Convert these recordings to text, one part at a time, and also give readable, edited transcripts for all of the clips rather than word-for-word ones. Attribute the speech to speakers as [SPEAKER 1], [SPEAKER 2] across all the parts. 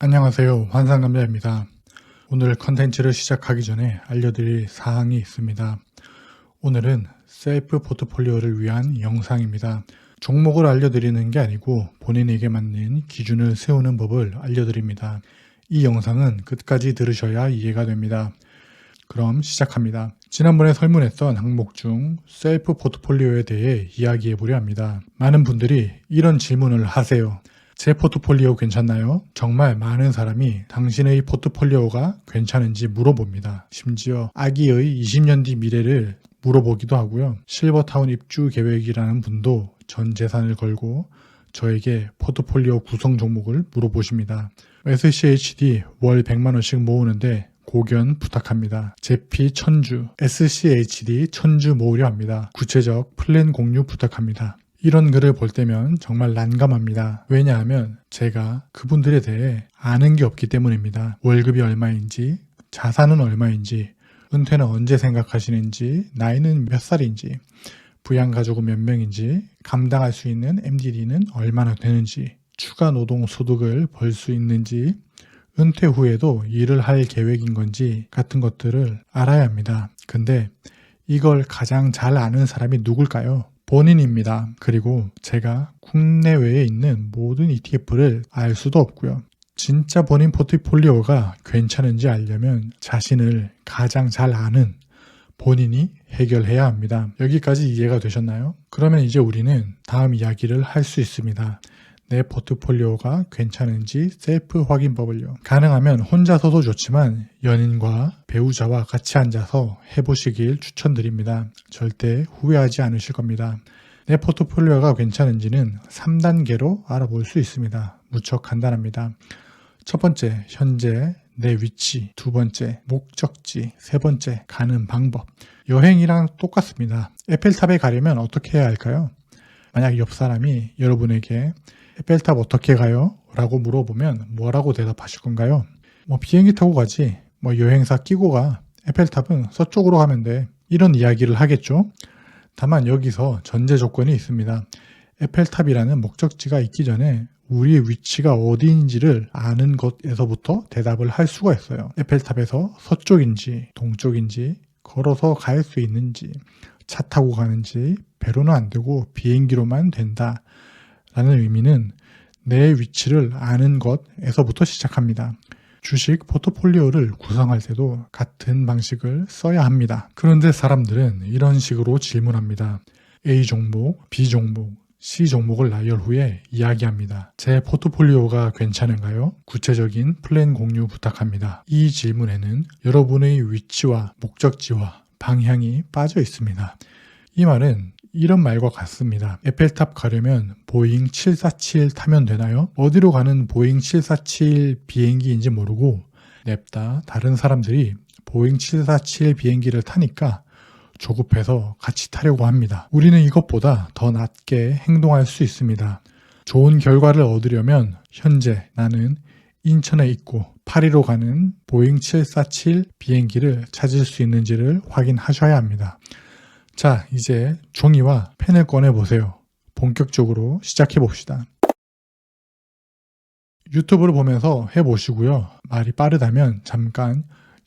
[SPEAKER 1] 안녕하세요. 환상남자입니다. 오늘 컨텐츠를 시작하기 전에 알려드릴 사항이 있습니다. 오늘은 셀프 포트폴리오를 위한 영상입니다. 종목을 알려드리는 게 아니고 본인에게 맞는 기준을 세우는 법을 알려드립니다. 이 영상은 끝까지 들으셔야 이해가 됩니다. 그럼 시작합니다. 지난번에 설문했던 항목 중 셀프 포트폴리오에 대해 이야기해보려 합니다. 많은 분들이 이런 질문을 하세요. 제 포트폴리오 괜찮나요? 정말 많은 사람이 당신의 포트폴리오가 괜찮은지 물어봅니다. 심지어 아기의 20년 뒤 미래를 물어보기도 하고요. 실버타운 입주 계획이라는 분도 전 재산을 걸고 저에게 포트폴리오 구성 종목을 물어보십니다. SCHD 월 100만원씩 모으는데 고견 부탁합니다. 제피 천주, SCHD 천주 모으려 합니다. 구체적 플랜 공유 부탁합니다. 이런 글을 볼 때면 정말 난감합니다. 왜냐하면 제가 그분들에 대해 아는 게 없기 때문입니다. 월급이 얼마인지, 자산은 얼마인지, 은퇴는 언제 생각하시는지, 나이는 몇 살인지, 부양가족은 몇 명인지, 감당할 수 있는 MDD는 얼마나 되는지, 추가 노동 소득을 벌 수 있는지, 은퇴 후에도 일을 할 계획인 건지 같은 것들을 알아야 합니다. 근데 이걸 가장 잘 아는 사람이 누굴까요? 본인입니다. 그리고 제가 국내외에 있는 모든 ETF를 알 수도 없고요. 진짜 본인 포트폴리오가 괜찮은지 알려면 자신을 가장 잘 아는 본인이 해결해야 합니다. 여기까지 이해가 되셨나요? 그러면 이제 우리는 다음 이야기를 할 수 있습니다. 내 포트폴리오가 괜찮은지 셀프 확인법을요. 가능하면 혼자서도 좋지만 연인과 배우자와 같이 앉아서 해보시길 추천드립니다. 절대 후회하지 않으실 겁니다. 내 포트폴리오가 괜찮은지는 3단계로 알아볼 수 있습니다. 무척 간단합니다. 첫 번째, 현재 내 위치. 두 번째, 목적지. 세 번째, 가는 방법. 여행이랑 똑같습니다. 에펠탑에 가려면 어떻게 해야 할까요? 만약 옆 사람이 여러분에게 에펠탑 어떻게 가요? 라고 물어보면 뭐라고 대답하실 건가요? 비행기 타고 가지, 여행사 끼고 가, 에펠탑은 서쪽으로 가면 돼, 이런 이야기를 하겠죠. 다만 여기서 전제 조건이 있습니다. 에펠탑이라는 목적지가 있기 전에 우리의 위치가 어디인지를 아는 것에서부터 대답을 할 수가 있어요. 에펠탑에서 서쪽인지 동쪽인지, 걸어서 갈 수 있는지, 차 타고 가는지, 배로는 안 되고 비행기로만 된다 라는 의미는 내 위치를 아는 것에서부터 시작합니다. 주식 포트폴리오를 구성할 때도 같은 방식을 써야 합니다. 그런데 사람들은 이런 식으로 질문합니다. A 종목, B 종목, C 종목을 나열 후에 이야기합니다. 제 포트폴리오가 괜찮은가요? 구체적인 플랜 공유 부탁합니다. 이 질문에는 여러분의 위치와 목적지와 방향이 빠져 있습니다. 이 말은 이런 말과 같습니다. 에펠탑 가려면 보잉 747 타면 되나요? 어디로 가는 보잉 747 비행기인지 모르고 냅다 다른 사람들이 보잉 747 비행기를 타니까 조급해서 같이 타려고 합니다. 우리는 이것보다 더 낮게 행동할 수 있습니다. 좋은 결과를 얻으려면 현재 나는 인천에 있고 파리로 가는 보잉 747 비행기를 찾을 수 있는지를 확인하셔야 합니다. 자, 이제 종이와 펜을 꺼내보세요. 본격적으로 시작해봅시다. 유튜브를 보면서 해보시고요. 말이 빠르다면 잠깐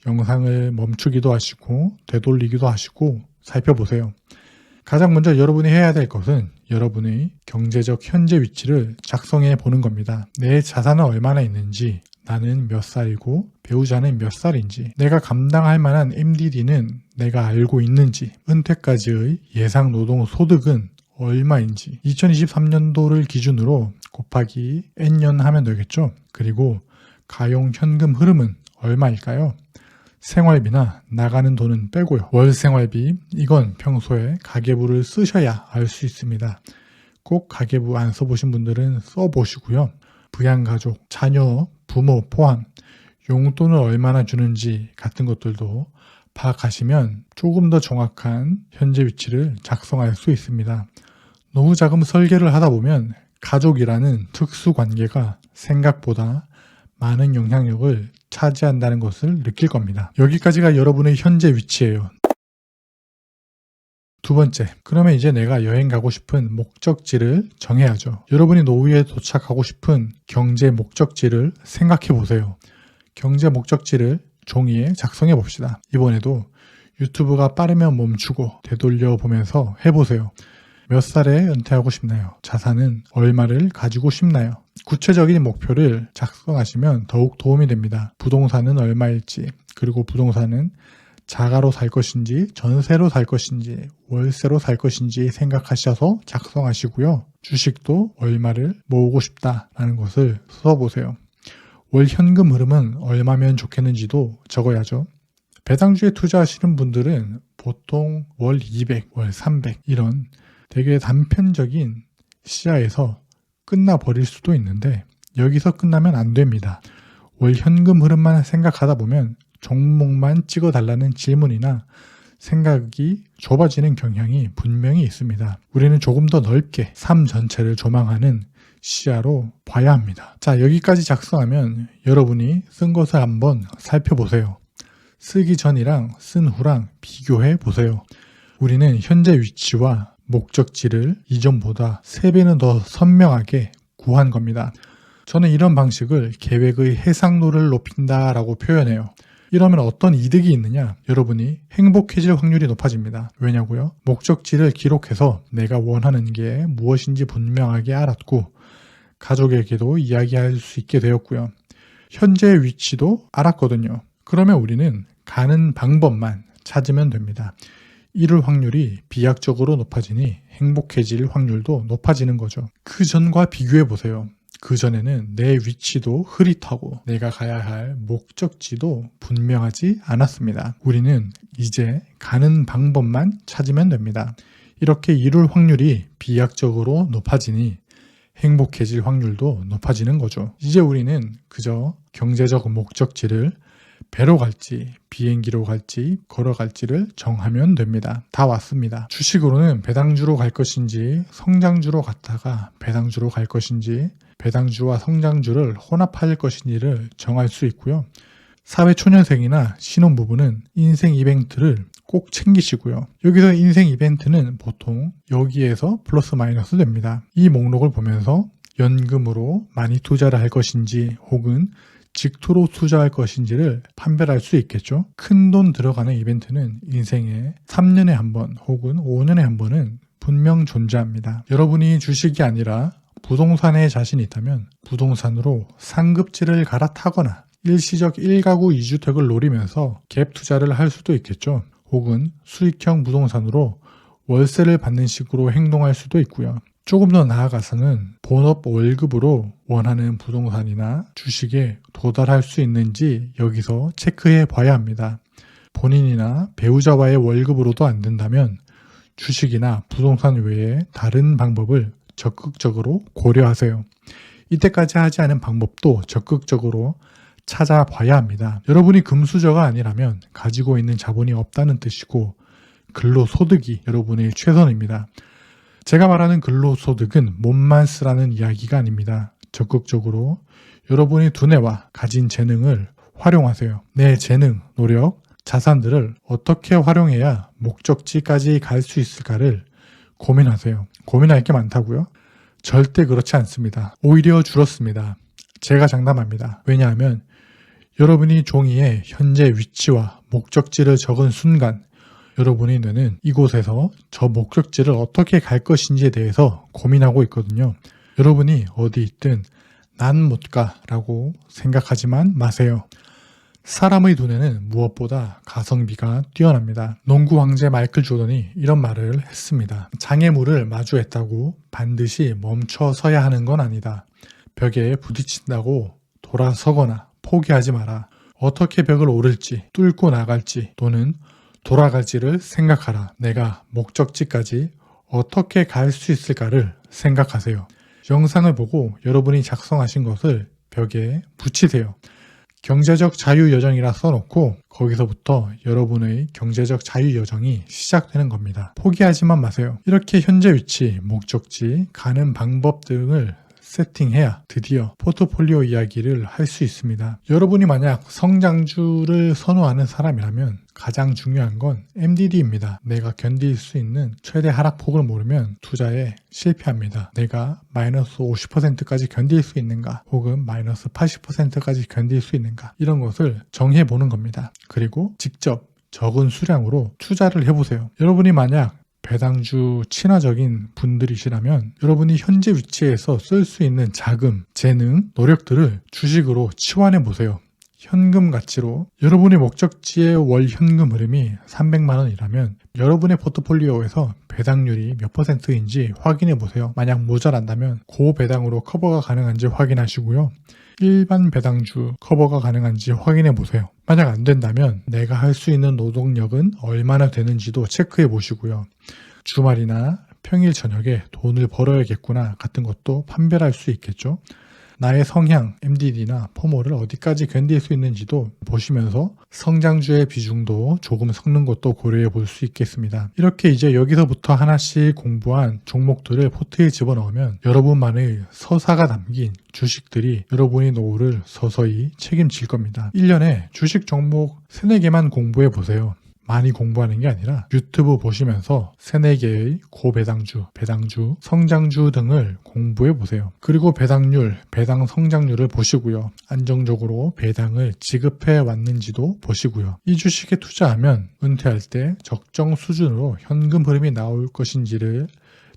[SPEAKER 1] 영상을 멈추기도 하시고 되돌리기도 하시고 살펴보세요. 가장 먼저 여러분이 해야 될 것은 여러분의 경제적 현재 위치를 작성해 보는 겁니다. 내 자산은 얼마나 있는지, 나는 몇 살이고 배우자는 몇 살인지, 내가 감당할 만한 MDD는 내가 알고 있는지, 은퇴까지의 예상 노동 소득은 얼마인지, 2023년도를 기준으로 곱하기 N년 하면 되겠죠. 그리고 가용 현금 흐름은 얼마일까요? 생활비나 나가는 돈은 빼고요. 월 생활비, 이건 평소에 가계부를 쓰셔야 알 수 있습니다. 꼭 가계부 안 써보신 분들은 써보시고요. 부양가족, 자녀, 부모 포함 용돈을 얼마나 주는지 같은 것들도 파악하시면 조금 더 정확한 현재 위치를 작성할 수 있습니다. 노후자금 설계를 하다 보면 가족이라는 특수관계가 생각보다 많은 영향력을 차지한다는 것을 느낄 겁니다. 여기까지가 여러분의 현재 위치예요. 두 번째, 그러면 이제 내가 여행 가고 싶은 목적지를 정해야죠. 여러분이 노후에 도착하고 싶은 경제 목적지를 생각해 보세요. 경제 목적지를 종이에 작성해 봅시다. 이번에도 유튜브가 빠르면 멈추고 되돌려 보면서 해보세요. 몇 살에 은퇴하고 싶나요? 자산은 얼마를 가지고 싶나요? 구체적인 목표를 작성하시면 더욱 도움이 됩니다. 부동산은 얼마일지, 그리고 부동산은 자가로 살 것인지, 전세로 살 것인지, 월세로 살 것인지 생각하셔서 작성하시고요. 주식도 얼마를 모으고 싶다라는 것을 써보세요. 월 현금 흐름은 얼마면 좋겠는지도 적어야죠. 배당주에 투자하시는 분들은 보통 월 200, 월 300 이런 되게 단편적인 시야에서 끝나버릴 수도 있는데 여기서 끝나면 안 됩니다. 월 현금 흐름만 생각하다 보면 종목만 찍어달라는 질문이나 생각이 좁아지는 경향이 분명히 있습니다. 우리는 조금 더 넓게 삶 전체를 조망하는 시야로 봐야 합니다. 자, 여기까지 작성하면 여러분이 쓴 것을 한번 살펴보세요. 쓰기 전이랑 쓴 후랑 비교해 보세요. 우리는 현재 위치와 목적지를 이전보다 3배는 더 선명하게 구한 겁니다. 저는 이런 방식을 계획의 해상도를 높인다라고 표현해요. 이러면 어떤 이득이 있느냐? 여러분이 행복해질 확률이 높아집니다. 왜냐고요? 목적지를 기록해서 내가 원하는 게 무엇인지 분명하게 알았고 가족에게도 이야기할 수 있게 되었고요. 현재 위치도 알았거든요. 그러면 우리는 가는 방법만 찾으면 됩니다. 이룰 확률이 비약적으로 높아지니 행복해질 확률도 높아지는 거죠. 그 전과 비교해 보세요. 그 전에는 내 위치도 흐릿하고 내가 가야 할 목적지도 분명하지 않았습니다. 우리는 이제 가는 방법만 찾으면 됩니다. 이렇게 이룰 확률이 비약적으로 높아지니 행복해질 확률도 높아지는 거죠. 이제 우리는 그저 경제적 목적지를 배로 갈지 비행기로 갈지 걸어갈지를 정하면 됩니다. 다 왔습니다. 주식으로는 배당주로 갈 것인지 성장주로 갔다가 배당주로 갈 것인지 배당주와 성장주를 혼합할 것인지를 정할 수 있고요. 사회초년생이나 신혼부부는 인생 이벤트를 꼭 챙기시고요. 여기서 인생 이벤트는 보통 여기에서 플러스 마이너스 됩니다. 이 목록을 보면서 연금으로 많이 투자를 할 것인지 혹은 직투로 투자할 것인지를 판별할 수 있겠죠. 큰 돈 들어가는 이벤트는 인생에 3년에 한 번 혹은 5년에 한 번은 분명 존재합니다. 여러분이 주식이 아니라 부동산에 자신이 있다면 부동산으로 상급지를 갈아타거나 일시적 1가구 2주택을 노리면서 갭 투자를 할 수도 있겠죠. 혹은 수익형 부동산으로 월세를 받는 식으로 행동할 수도 있고요. 조금 더 나아가서는 본업 월급으로 원하는 부동산이나 주식에 도달할 수 있는지 여기서 체크해 봐야 합니다. 본인이나 배우자와의 월급으로도 안 된다면 주식이나 부동산 외에 다른 방법을 적극적으로 고려하세요. 이때까지 하지 않은 방법도 적극적으로 찾아봐야 합니다. 여러분이 금수저가 아니라면 가지고 있는 자본이 없다는 뜻이고 근로소득이 여러분의 최선입니다. 제가 말하는 근로소득은 몸만 쓰라는 이야기가 아닙니다. 적극적으로 여러분의 두뇌와 가진 재능을 활용하세요. 내 재능, 노력, 자산들을 어떻게 활용해야 목적지까지 갈 수 있을까를 고민하세요. 고민할 게 많다고요? 절대 그렇지 않습니다. 오히려 줄었습니다. 제가 장담합니다. 왜냐하면 여러분이 종이에 현재 위치와 목적지를 적은 순간 여러분의 뇌는 이곳에서 저 목적지를 어떻게 갈 것인지에 대해서 고민하고 있거든요. 여러분이 어디 있든 난 못 가라고 생각하지만 마세요. 사람의 두뇌는 무엇보다 가성비가 뛰어납니다. 농구 황제 마이클 조던이 이런 말을 했습니다. 장애물을 마주했다고 반드시 멈춰서야 하는 건 아니다. 벽에 부딪힌다고 돌아서거나 포기하지 마라. 어떻게 벽을 오를지, 뚫고 나갈지 또는 돌아갈지를 생각하라. 내가 목적지까지 어떻게 갈 수 있을까를 생각하세요. 영상을 보고 여러분이 작성하신 것을 벽에 붙이세요. 경제적 자유여정이라 써놓고 거기서부터 여러분의 경제적 자유여정이 시작되는 겁니다. 포기하지만 마세요. 이렇게 현재 위치, 목적지, 가는 방법 등을 세팅해야 드디어 포트폴리오 이야기를 할 수 있습니다. 여러분이 만약 성장주를 선호하는 사람이라면 가장 중요한 건 MDD입니다. 내가 견딜 수 있는 최대 하락폭을 모르면 투자에 실패합니다. 내가 마이너스 50%까지 견딜 수 있는가 혹은 마이너스 80%까지 견딜 수 있는가 이런 것을 정해보는 겁니다. 그리고 직접 적은 수량으로 투자를 해보세요. 여러분이 만약 배당주 친화적인 분들이시라면 여러분이 현재 위치에서 쓸 수 있는 자금, 재능, 노력들을 주식으로 치환해 보세요. 현금 가치로 여러분의 목적지의 월 현금 흐름이 300만 원이라면 여러분의 포트폴리오에서 배당률이 몇 %인지 확인해 보세요. 만약 모자란다면 고배당으로 커버가 가능한지 확인하시고요. 일반 배당주 커버가 가능한지 확인해 보세요. 만약 안 된다면 내가 할 수 있는 노동력은 얼마나 되는지도 체크해 보시고요. 주말이나 평일 저녁에 돈을 벌어야겠구나 같은 것도 판별할 수 있겠죠. 나의 성향, MDD나 포모를 어디까지 견딜 수 있는지도 보시면서 성장주의 비중도 조금 섞는 것도 고려해 볼 수 있겠습니다. 이렇게 이제 여기서부터 하나씩 공부한 종목들을 포트에 집어넣으면 여러분만의 서사가 담긴 주식들이 여러분의 노후를 서서히 책임질 겁니다. 1년에 주식 종목 3, 4개만 공부해 보세요. 많이 공부하는 게 아니라 유튜브 보시면서 3, 4개의 고배당주, 배당주, 성장주 등을 공부해 보세요. 그리고 배당률, 배당 성장률을 보시고요. 안정적으로 배당을 지급해 왔는지도 보시고요. 이 주식에 투자하면 은퇴할 때 적정 수준으로 현금 흐름이 나올 것인지를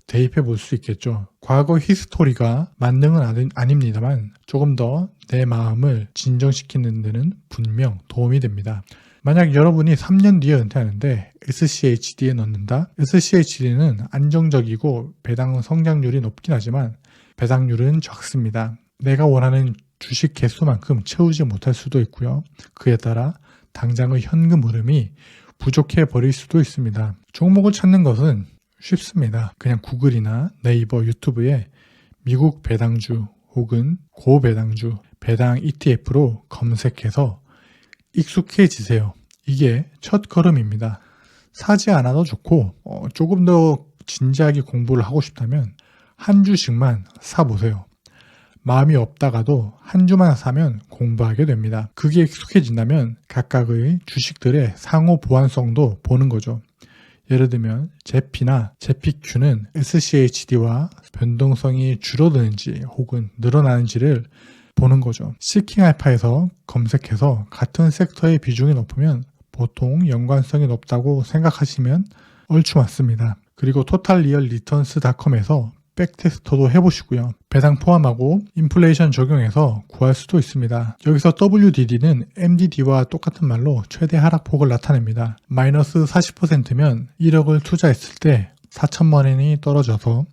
[SPEAKER 1] 대입해 볼 수 있겠죠. 과거 히스토리가 만능은 아닙니다만 조금 더 내 마음을 진정시키는 데는 분명 도움이 됩니다. 만약 여러분이 3년 뒤에 은퇴하는데 SCHD에 넣는다? SCHD는 안정적이고 배당 성장률이 높긴 하지만 배당률은 적습니다. 내가 원하는 주식 개수만큼 채우지 못할 수도 있고요. 그에 따라 당장의 현금 흐름이 부족해 버릴 수도 있습니다. 종목을 찾는 것은 쉽습니다. 그냥 구글이나 네이버, 유튜브에 미국 배당주 혹은 고배당주, 배당 ETF로 검색해서 익숙해지세요. 이게 첫 걸음입니다. 사지 않아도 좋고 조금 더 진지하게 공부를 하고 싶다면 한 주씩만 사보세요. 마음이 없다가도 한 주만 사면 공부하게 됩니다. 그게 익숙해진다면 각각의 주식들의 상호 보완성도 보는 거죠. 예를 들면 제피나 제피큐는 SCHD와 변동성이 줄어드는지 혹은 늘어나는지를 보는 거죠. 시킹알파에서 검색해서 같은 섹터의 비중이 높으면 보통 연관성이 높다고 생각하시면 얼추 맞습니다. 그리고 totalrealreturns.com에서 백테스터도 해보시고요. 배당 포함하고 인플레이션 적용해서 구할 수도 있습니다. 여기서 WDD는 MDD와 똑같은 말로 최대 하락폭을 나타냅니다. 마이너스 40%면 1억을 투자했을 때 4천만 원이 떨어져서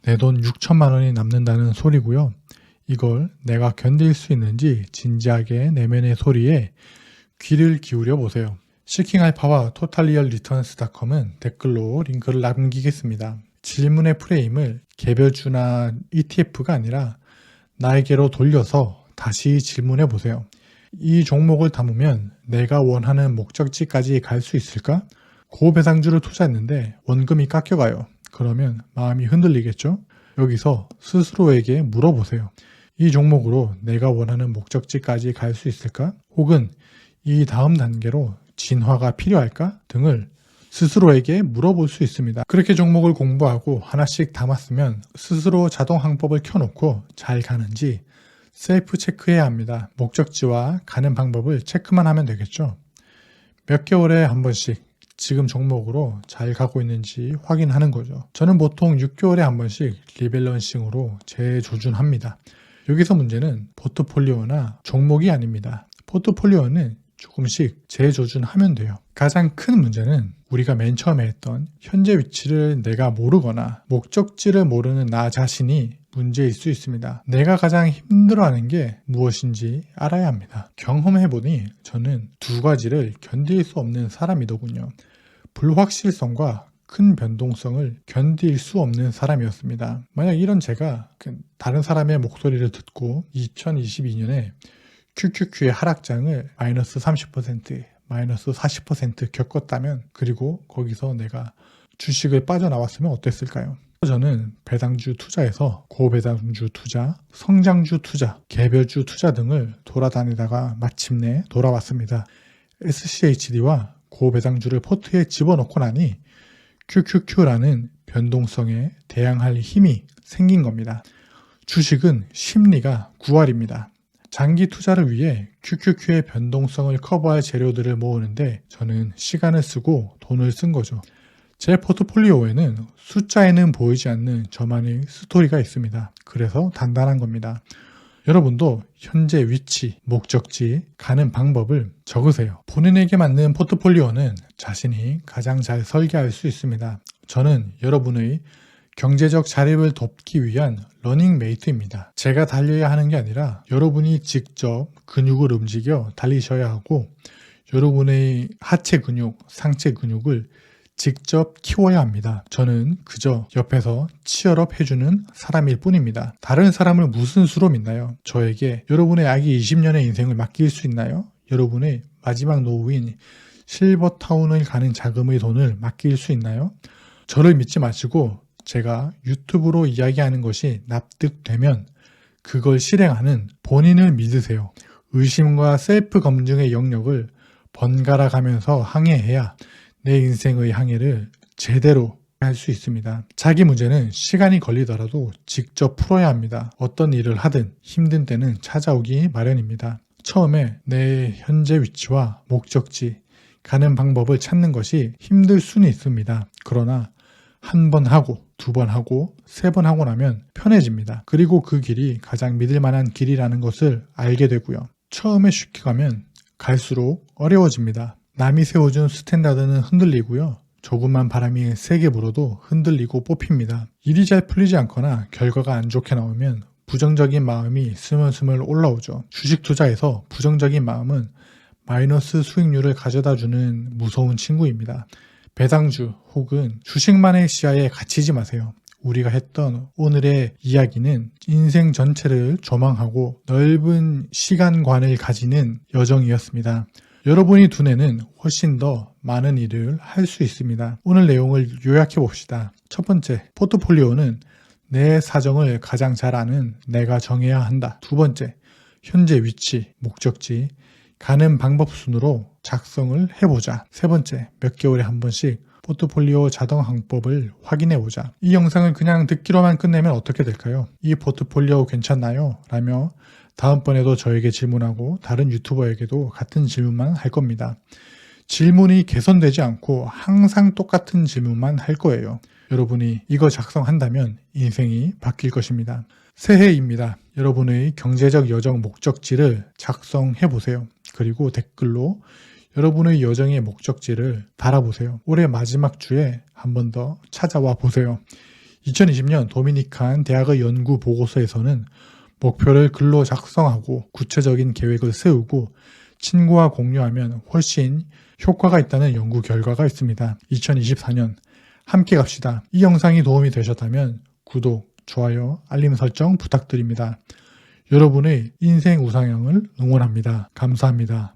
[SPEAKER 1] 내 돈 6천만 원이 남는다는 소리고요. 이걸 내가 견딜 수 있는지 진지하게 내면의 소리에 귀를 기울여 보세요. 시킹알파와 totalrealreturns.com은 댓글로 링크를 남기겠습니다. 질문의 프레임을 개별주나 ETF가 아니라 나에게로 돌려서 다시 질문해 보세요. 이 종목을 담으면 내가 원하는 목적지까지 갈 수 있을까? 고배당주를 투자했는데 원금이 깎여가요. 그러면 마음이 흔들리겠죠? 여기서 스스로에게 물어보세요. 이 종목으로 내가 원하는 목적지까지 갈 수 있을까? 혹은 이 다음 단계로 진화가 필요할까? 등을 스스로에게 물어볼 수 있습니다. 그렇게 종목을 공부하고 하나씩 담았으면 스스로 자동 항법을 켜놓고 잘 가는지 셀프 체크해야 합니다. 목적지와 가는 방법을 체크만 하면 되겠죠. 몇 개월에 한 번씩 지금 종목으로 잘 가고 있는지 확인하는 거죠. 저는 보통 6개월에 한 번씩 리밸런싱으로 재조준합니다. 여기서 문제는 포트폴리오나 종목이 아닙니다. 포트폴리오는 조금씩 재조준하면 돼요. 가장 큰 문제는 우리가 맨 처음에 했던 현재 위치를 내가 모르거나 목적지를 모르는 나 자신이 문제일 수 있습니다. 내가 가장 힘들어하는 게 무엇인지 알아야 합니다. 경험해보니 저는 두 가지를 견딜 수 없는 사람이더군요. 불확실성과 큰 변동성을 견딜 수 없는 사람이었습니다. 만약 이런 제가 다른 사람의 목소리를 듣고 2022년에 QQQ의 하락장을 마이너스 30%, 마이너스 40% 겪었다면 그리고 거기서 내가 주식을 빠져나왔으면 어땠을까요? 저는 배당주 투자에서 고배당주 투자, 성장주 투자, 개별주 투자 등을 돌아다니다가 마침내 돌아왔습니다. SCHD와 고배당주를 포트에 집어넣고 나니 QQQ라는 변동성에 대항할 힘이 생긴 겁니다. 주식은 심리가 9할입니다. 장기 투자를 위해 QQQ의 변동성을 커버할 재료들을 모으는데 저는 시간을 쓰고 돈을 쓴 거죠. 제 포트폴리오에는 숫자에는 보이지 않는 저만의 스토리가 있습니다. 그래서 단단한 겁니다. 여러분도 현재 위치, 목적지, 가는 방법을 적으세요. 본인에게 맞는 포트폴리오는 자신이 가장 잘 설계할 수 있습니다. 저는 여러분의 경제적 자립을 돕기 위한 러닝메이트입니다. 제가 달려야 하는 게 아니라 여러분이 직접 근육을 움직여 달리셔야 하고 여러분의 하체 근육, 상체 근육을 직접 키워야 합니다. 저는 그저 옆에서 치얼업 해주는 사람일 뿐입니다. 다른 사람을 무슨 수로 믿나요? 저에게 여러분의 아기 20년의 인생을 맡길 수 있나요? 여러분의 마지막 노후인 실버타운을 가는 자금의 돈을 맡길 수 있나요? 저를 믿지 마시고 제가 유튜브로 이야기하는 것이 납득되면 그걸 실행하는 본인을 믿으세요. 의심과 셀프 검증의 영역을 번갈아 가면서 항해해야 내 인생의 항해를 제대로 할 수 있습니다. 자기 문제는 시간이 걸리더라도 직접 풀어야 합니다. 어떤 일을 하든 힘든 때는 찾아오기 마련입니다. 처음에 내 현재 위치와 목적지, 가는 방법을 찾는 것이 힘들 수는 있습니다. 그러나 한 번 하고, 두 번 하고, 세 번 하고 나면 편해집니다. 그리고 그 길이 가장 믿을 만한 길이라는 것을 알게 되고요. 처음에 쉽게 가면 갈수록 어려워집니다. 남이 세워준 스탠다드는 흔들리고요. 조금만 바람이 세게 불어도 흔들리고 뽑힙니다. 일이 잘 풀리지 않거나 결과가 안 좋게 나오면 부정적인 마음이 스물스물 올라오죠. 주식 투자에서 부정적인 마음은 마이너스 수익률을 가져다 주는 무서운 친구입니다. 배당주 혹은 주식만의 시야에 갇히지 마세요. 우리가 했던 오늘의 이야기는 인생 전체를 조망하고 넓은 시간관을 가지는 여정이었습니다. 여러분이 두뇌는 훨씬 더 많은 일을 할 수 있습니다. 오늘 내용을 요약해 봅시다. 첫 번째, 포트폴리오는 내 사정을 가장 잘 아는 내가 정해야 한다. 두 번째, 현재 위치, 목적지, 가는 방법 순으로 작성을 해보자. 세 번째, 몇 개월에 한 번씩 포트폴리오 자동 항법을 확인해보자. 이 영상을 그냥 듣기로만 끝내면 어떻게 될까요? 이 포트폴리오 괜찮나요? 라며 다음번에도 저에게 질문하고 다른 유튜버에게도 같은 질문만 할 겁니다. 질문이 개선되지 않고 항상 똑같은 질문만 할 거예요. 여러분이 이거 작성한다면 인생이 바뀔 것입니다. 새해입니다. 여러분의 경제적 여정 목적지를 작성해 보세요. 그리고 댓글로 여러분의 여정의 목적지를 달아보세요. 올해 마지막 주에 한 번 더 찾아와 보세요. 2020년 도미니칸 대학의 연구 보고서에서는 목표를 글로 작성하고 구체적인 계획을 세우고 친구와 공유하면 훨씬 효과가 있다는 연구 결과가 있습니다. 2024년 함께 갑시다. 이 영상이 도움이 되셨다면 구독, 좋아요, 알림 설정 부탁드립니다. 여러분의 인생 우상향을 응원합니다. 감사합니다.